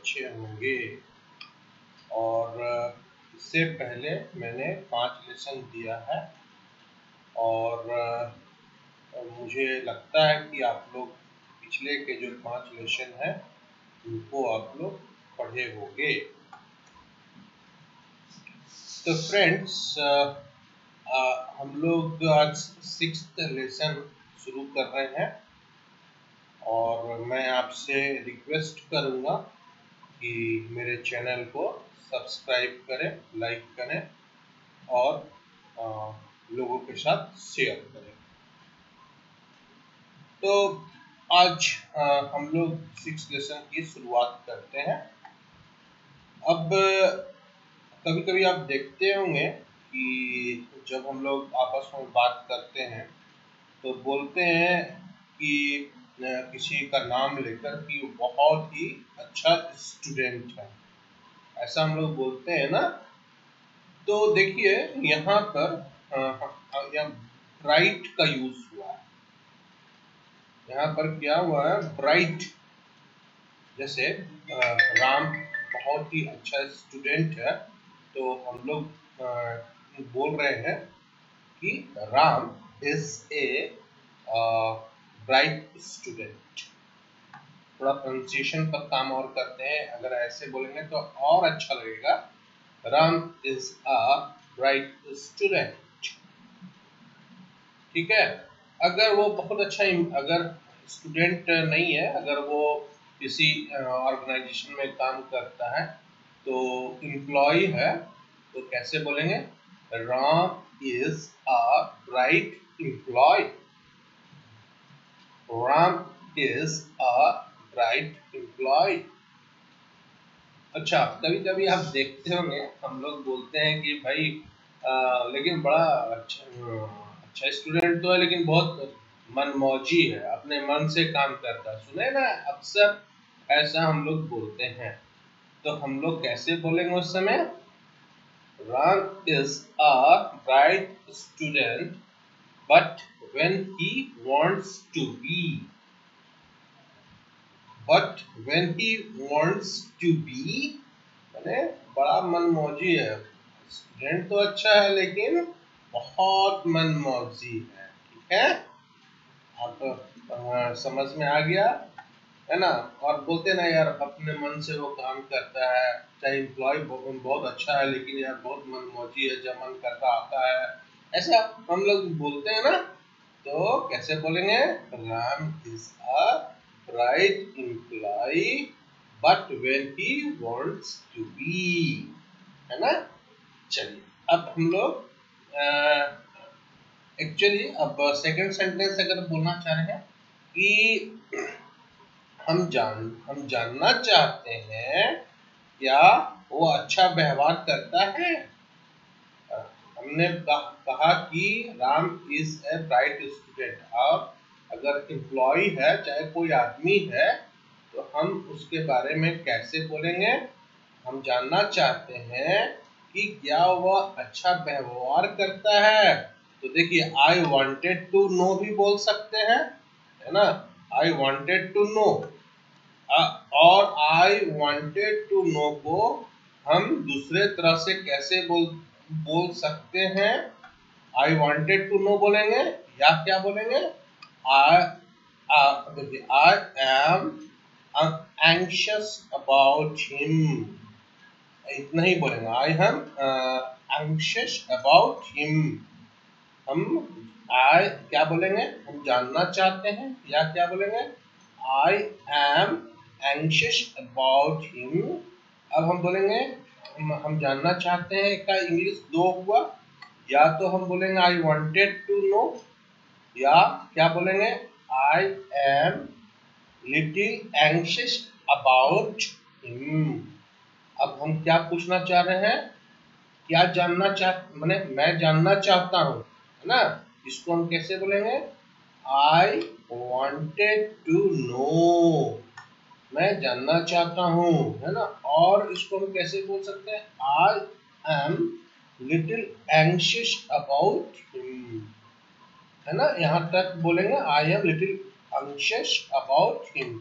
अच्छे होंगे। और इससे पहले मैंने 5 लेसन दिया है और मुझे लगता है कि आप लोग पिछले के जो 5 लेसन हैं उनको आप लोग पढ़े होंगे। तो फ्रेंड्स, हम लोग आज 6th लेसन शुरू कर रहे हैं और मैं आपसे रिक्वेस्ट करूंगा कि मेरे चैनल को सब्सक्राइब करें, लाइक करें और लोगों के साथ शेयर करें। तो आज हम लोग 6th लेसन की शुरुआत करते हैं। अब कभी कभी आप देखते होंगे कि जब हम लोग आपस में बात करते हैं तो बोलते हैं कि किसी का नाम लेकर कि बहुत ही अच्छा स्टूडेंट है, ऐसा हम लोग बोलते हैं ना। तो देखिए यहाँ पर ब्राइट का यूज हुआ है। यहाँ पर क्या हुआ है, ब्राइट। जैसे राम बहुत ही अच्छा स्टूडेंट है, तो हम लोग बोल रहे हैं कि Ram is a bright student. थोड़ा प्रोनाउंसिएशन पर काम और करते हैं, अगर ऐसे बोलेंगे तो और अच्छा लगेगा। Ram is a bright student. ठीक है। अगर वो बहुत अच्छा, अगर स्टूडेंट नहीं है, अगर वो किसी ऑर्गेनाइजेशन में काम करता है तो एम्प्लॉय है, तो कैसे बोलेंगे, Ram is a bright employ. Ram is a bright employ. अच्छा, कभी कभी आप देखते होंगे हम लोग बोलते हैं कि भाई लेकिन बड़ा अच्छा स्टूडेंट तो है लेकिन बहुत मनमौजी है, अपने मन से काम करता है। सुने ना, अक्सर ऐसा हम लोग बोलते हैं। तो हम लोग कैसे बोलेंगे उस समय, Ram is a bright student but when he wants to be, but when he wants to be मैंने बड़ा मनमौजी है। स्टूडेंट तो अच्छा है लेकिन बहुत मनमौजी है। ठीक है, आप समझ में आ गया है ना। और बोलते ना यार, अपने मन से वो काम करता है, चाहे एम्प्लॉय बहुत अच्छा है लेकिन यार बहुत मनमौजी है, जब मन करता आता है, ऐसा हम लोग बोलते हैं ना। तो कैसे बोलेंगे, Ram is a bright employ but when he wants to be, है ना। चलिए अब हम लोग एक्चुअली अब सेकंड सेंटेंस अगर बोलना चाह रहे हैं कि हम जानना चाहते हैं क्या वो अच्छा व्यवहार करता है। हमने कहा कि Ram is a bright student. और अगर एम्प्लॉय है, चाहे कोई आदमी है, तो हम उसके बारे में कैसे बोलेंगे, हम जानना चाहते हैं कि क्या वह अच्छा व्यवहार करता है। तो देखिए, आई वांटेड टू नो भी बोल सकते हैं, है ना। आई वांटेड टू नो और आई वांटेड टू नो को हम दूसरे तरह से कैसे बोल सकते हैं। आई वांटेड टू नो बोलेंगे या क्या बोलेंगे, I am anxious about him, इतना ही बोलेंगे। I am anxious about him. हम आई क्या बोलेंगे, हम जानना चाहते हैं, या क्या बोलेंगे, I am anxious about him. अब हम बोलेंगे हम जानना चाहते हैं का इंग्लिश दो हुआ, या तो हम बोलेंगे आई वांटेड टू नो, या क्या बोलेंगे, I am little anxious about him. अब हम क्या पूछना चाह रहे हैं, क्या जानना मैंने मैं जानना चाहता हूँ, है ना। इसको हम कैसे बोलेंगे, आई वांटेड टू नो, मैं जानना चाहता हूँ, है ना। और इसको हम कैसे बोल सकते हैं, I am little anxious about him, है ना। यहाँ तक बोलेंगे I am little anxious about him.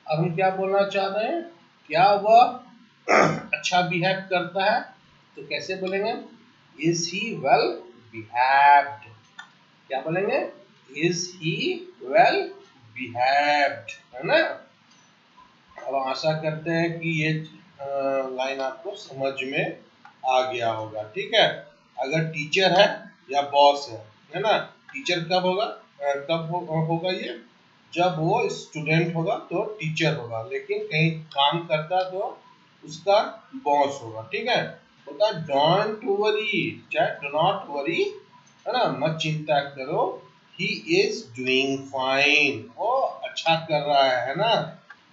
अब हम क्या बोलना चाह रहे हैं क्या वह अच्छा बिहेव करता है? तो कैसे बोलेंगे? Is he well behaved? क्या बोलेंगे? इज ही वेल बिहेव्ड, है ना। अब आशा करते हैं कि ये लाइन आपको समझ में आ गया होगा। ठीक है, अगर टीचर है या बॉस है ना। टीचर कब होगा? होगा ये जब वो स्टूडेंट होगा तो टीचर होगा, लेकिन कहीं काम करता तो उसका बॉस होगा। ठीक है, होता डोंट वरी, चाहे डू नॉट वरी, है ना, मत चिंता करो। ही इज डूइंग फाइन, वो अच्छा कर रहा है ना।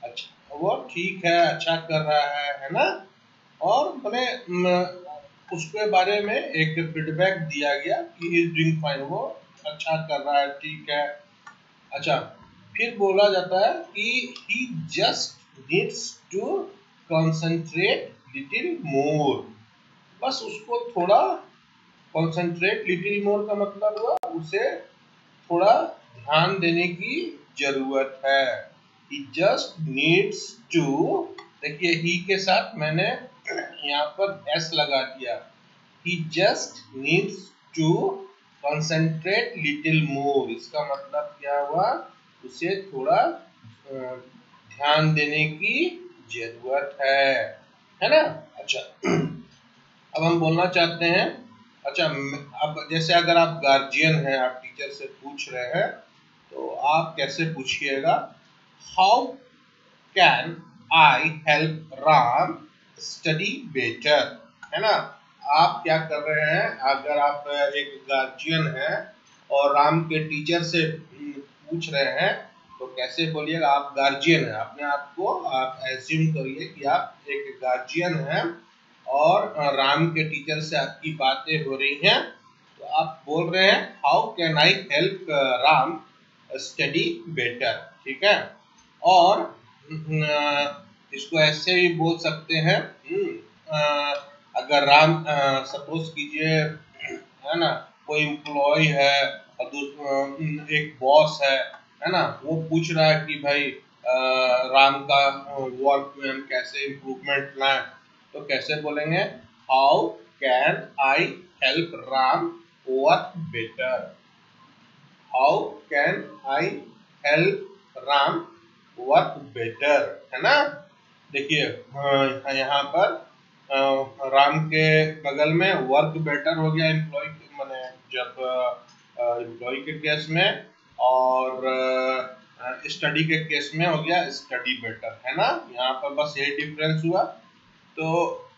अच्छा, वो ठीक है, अच्छा कर रहा है ना। और मैंने उसके बारे में एक फीडबैक दिया गया कि ही इज डूइंग फाइन, वो अच्छा कर रहा है, ठीक है। अच्छा, फिर बोला जाता है कि he just needs to concentrate little more, बस उसको थोड़ा कंसंट्रेट लिटिल मोर का मतलब हुआ उसे थोड़ा ध्यान देने की जरूरत है। he just needs to, देखिए ही के साथ मैंने यहाँ पर s लगा दिया। he just needs to concentrate little more, इसका मतलब क्या हुआ? उसे थोड़ा ध्यान देने की जरूरत है ना। अच्छा, अब हम बोलना चाहते हैं। अच्छा, अब जैसे अगर आप गार्जियन हैं, आप टीचर से पूछ रहे हैं, तो आप कैसे पूछिएगा? How can I help Ram study better, है ना। आप क्या कर रहे हैं? अगर आप एक गार्जियन हैं और राम के टीचर से पूछ रहे हैं, तो कैसे बोलिएगा? आप गार्जियन हैं, अपने आप को आप एज्यूम करिए कि आप एक गार्जियन हैं और राम के टीचर से आपकी बातें हो रही हैं, तो आप बोल रहे हैं how can I help Ram study better. ठीक है, और इसको ऐसे भी बोल सकते हैं। अगर राम सपोज कीजिए, है ना, कोई एम्प्लॉय है और एक बॉस है ना, वो पूछ रहा है कि भाई राम का वर्क में हम कैसे इम्प्रूवमेंट लाएं, तो कैसे बोलेंगे? How can I help Ram work better? How can I help Ram work better, है ना। देखिए यहाँ पर राम के बगल में वर्क बेटर हो गया एम्प्लॉय, मैंने जब एम्प्लॉय के केस में, और स्टडी के केस में हो गया स्टडी बेटर, है ना। यहाँ पर बस ये डिफरेंस हुआ। तो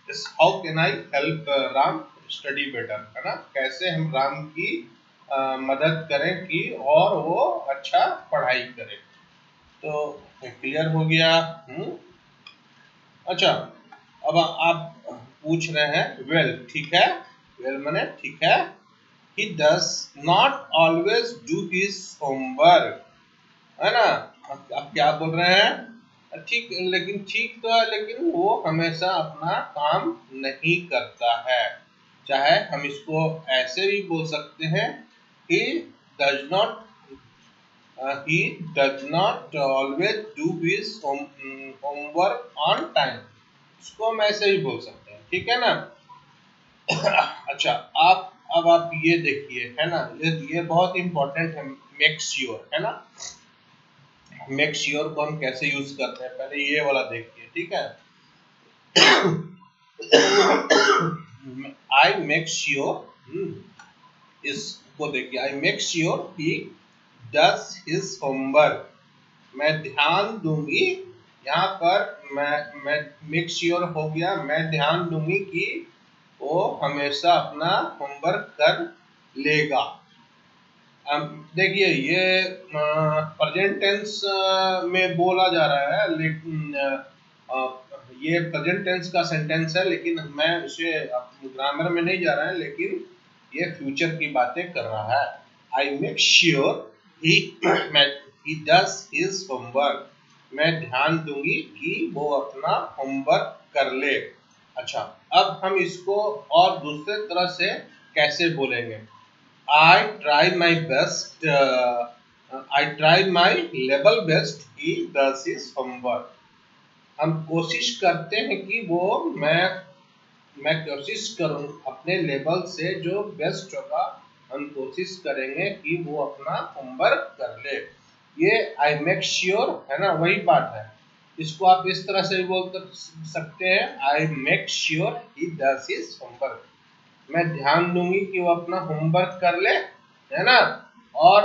how can I help Ram study better, है ना, कैसे हम राम की मदद करें कि और वो अच्छा पढ़ाई करे। तो क्लियर हो गया। अच्छा, अब आप पूछ रहे हैं वेल, ठीक है, वेल माने ठीक है। he does not always do his homework, है ना। अब क्या बोल रहे हैं? ठीक, लेकिन ठीक तो है, लेकिन वो हमेशा अपना काम नहीं करता है। चाहे हम इसको ऐसे भी बोल सकते हैं, he does not he does not always do his homework on time, इसको हम ऐसे भी बोल सकते हैं। ठीक है ना। अच्छा, अब आप ये देखिए, है ना, ये बहुत इंपॉर्टेंट है, मेक श्योर, है ना। मेक श्योर को हम कैसे यूज करते हैं, पहले ये वाला देखिए। ठीक है, आई मेक श्योर, इसको देखिए, I make sure he does his homework, मैं ध्यान दूंगी। यहाँ पर मैं मेक श्योर हो गया, मैं ध्यान दूंगी कि वो हमेशा अपना होमवर्क कर लेगा। देखिए ये प्रेजेंट टेंस में बोला जा रहा है, लेकिन ये प्रेजेंट टेंस का सेंटेंस है, लेकिन मैं इसे ग्रामर में नहीं जा रहा है, लेकिन ये फ्यूचर की बातें कर रहा है। I make sure he does his homework, मैं ध्यान दूंगी कि वो अपना होमवर्क कर ले। अच्छा, अब हम इसको और दूसरे तरह से कैसे बोलेंगे? I try my best. I try my level best. He does his homework. हम कोशिश करते हैं कि वो मैं कोशिश करूँ अपने लेवल से जो बेस्ट होगा, हम कोशिश करेंगे कि वो अपना होमवर्क कर ले। ये आई मेक श्योर है ना, वही बात है। इसको आप इस तरह से भी बोल सकते हैं, I make sure he does his homework. मैं ध्यान दूंगी कि वो अपना होमवर्क कर ले, है ना। और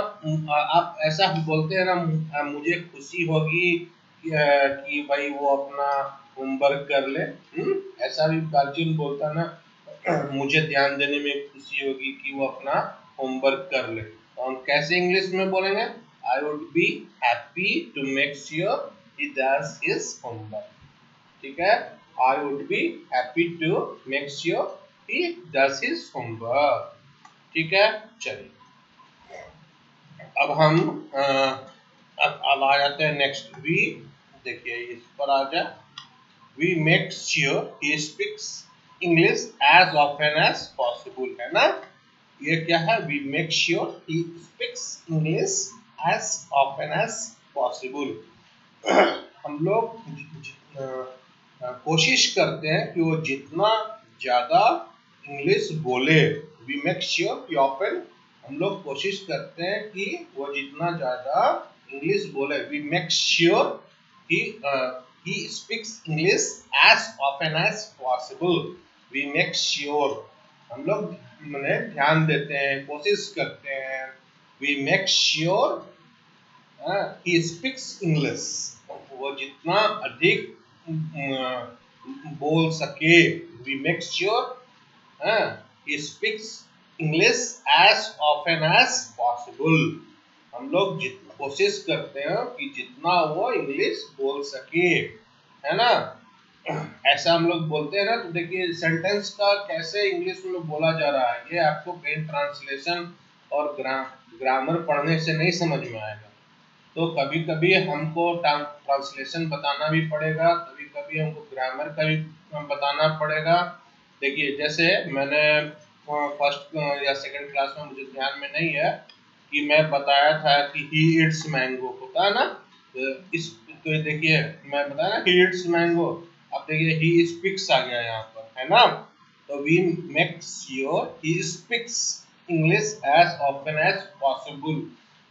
आप ऐसा बोलते हैं ना, मुझे खुशी होगी कि भाई वो अपना होमवर्क कर ले। ऐसा भी गार्जियन बोलता है ना, मुझे ध्यान देने में खुशी होगी कि वो अपना होमवर्क कर ले। तो हम कैसे इंग्लिश में बोलेंगे, I would be happy to make sure he does his homework. ठीक है, I would be happy to make sure he does his homework। ठीक है, चलिए अब हम अब आ जाते हैं नेक्स्ट। वी, देखिए इस पर आ जाए, we make sure he speaks English as often as possible, है ना। ये क्या है, we make sure he speaks English as often as possible। हम लोग कोशिश करते हैं कि वो जितना ज्यादा इंग्लिश बोले। वी मेक श्योर कि ऑफन, हम लोग कोशिश करते हैं कि वो जितना ज्यादा इंग्लिश बोले। We make sure he speaks English as often as possible। We make sure, हम लोग मैंने ध्यान देते हैं, कोशिश करते हैं। We make sure he speaks English, वो जितना अधिक बोल सके। We make sure he speaks English as often as possible। हम लोग कोशिश करते हैं कि जितना वो इंग्लिश बोल सके, है ना। ऐसा हम लोग बोलते हैं ना। तो देखिए सेंटेंस का कैसे इंग्लिश में बोला जा रहा है, ये आपको कहीं ट्रांसलेशन और ग्रामर पढ़ने से नहीं समझ में आएगा। तो कभी कभी हमको ट्रांसलेशन बताना भी पड़ेगा, कभी कभी हमको ग्रामर का भी बताना पड़ेगा। देखिए जैसे मैंने फर्स्ट या सेकंड क्लास में, मुझे ध्यान में नहीं है, कि मैं बताया था कि ही इट्स मैंगो होता है ना। तो देखिए मैं बताया ना, ही इट्स मैंगो। अब देखिए ही स्पीक्स आ गया यहाँ पर, है ना। तो we make sure he speaks English as often as possible.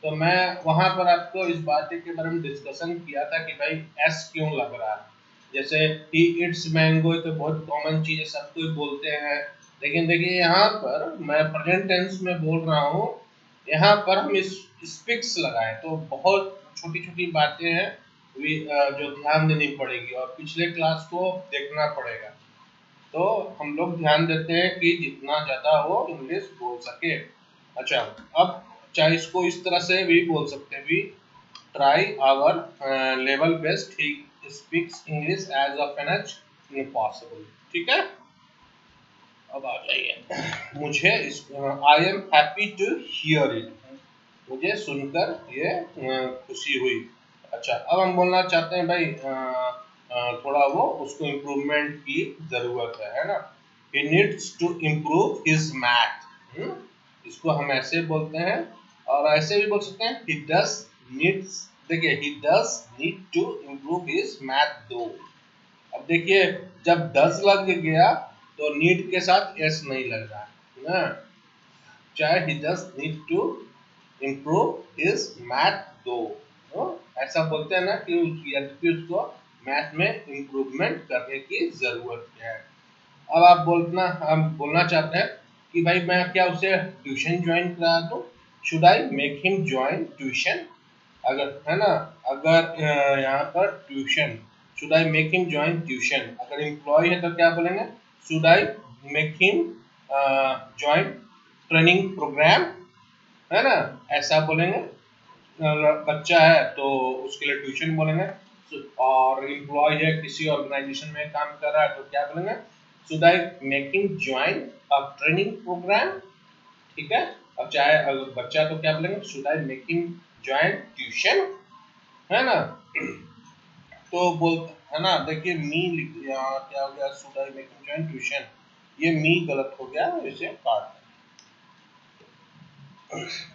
तो मैं वहां पर आपको इस बात के बारे में डिस्कशन किया था कि भाई एस क्यों लग रहा है। जैसे ही इट्स मैंगो तो बहुत कॉमन चीज है, सब कोई बोलते हैं। लेकिन देखिए यहाँ पर मैं प्रेजेंट टेंस में बोल रहा हूँ, यहाँ पर हम इस स्पीक्स लगाए तो बहुत छोटी छोटी बातें हैं जो ध्यान देनी पड़ेगी और पिछले क्लास को देखना पड़ेगा। तो हम लोग ध्यान देते हैं कि जितना ज्यादा वो इंग्लिश बोल सके। अच्छा, अब चाहे इसको इस तरह से भी बोल सकते हैं, we try our level best he speaks English as often as possible. ठीक है, अब आ जाइए, मुझे I am happy to hear it, मुझे सुनकर ये खुशी हुई। अच्छा, अब हम बोलना चाहते हैं भाई थोड़ा वो उसको इम्प्रूवमेंट की जरूरत है ना। He needs to improve his math. इसको हम ऐसे बोलते हैं, और ऐसे भी बोल सकते हैं ही डज नीड्स। देखिए he does need to improve his math though. अब देखिए जब डज लग गया तो नीड के साथ एस नहीं लग रहा है ना। चाहे he does need to improve his math दो, ऐसा बोलते हैं ना कि यद्यपि उसको मैथ में इम्प्रूवमेंट करने की जरूरत है। अब आप हम बोलना चाहते हैं कि भाई मैं क्या उसे ट्यूशन ज्वाइन करा दूं, should I make him join tuition. अगर है ना, अगर यहाँ पर tuition, should I make him join tuition. अगर एम्प्लॉय है तो क्या बोलेंगे, should I make him join training program, है ना, ऐसा बोलेंगे। बच्चा है तो उसके लिए ट्यूशन बोलेंगे। और एम्प्लॉय है किसी ऑर्गेनाइजेशन में काम कर रहा है तो क्या बोलेंगे, should I make him join a training program. ठीक है, अब चाहे अगर बच्चा तो क्या बोलेंगे, should I make him join tuition, है ना। तो बोल, है ना, देखिए मी लिख दिया, क्या हो गया, should I make him join tuition. ये मी गलत हो गया, इसे काट।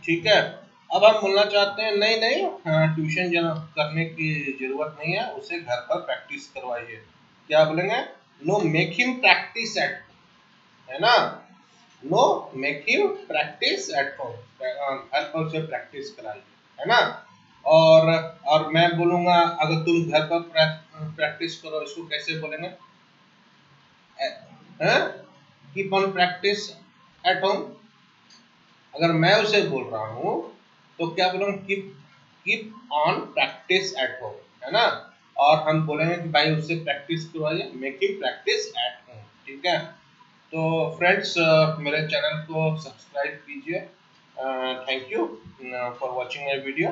ठीक है, अब हम बोलना चाहते हैं नहीं नहीं, ट्यूशन करने की जरूरत नहीं है, उसे घर पर प्रैक्टिस करवाइए। क्या बोलेंगे? Know make him practice eight, है ना, know make him practice at home, घर पर उसे प्रैक्टिस कराइए, है ना। और मैं बोलूंगा अगर तुम घर पर प्रैक्टिस करो, इसको कैसे बोलेंगे? Keep on practice at home. अगर मैं उसे बोल रहा हूँ तो क्या बोलूँगा? Keep on practice at home, है ना। और हम बोलेंगे कि भाई उससे प्रैक्टिस करवाइए, मेकिंग प्रैक्टिस एट होम, ठीक है। तो फ्रेंड्स, मेरे चैनल को सब्सक्राइब कीजिए। Thank you for watching my video.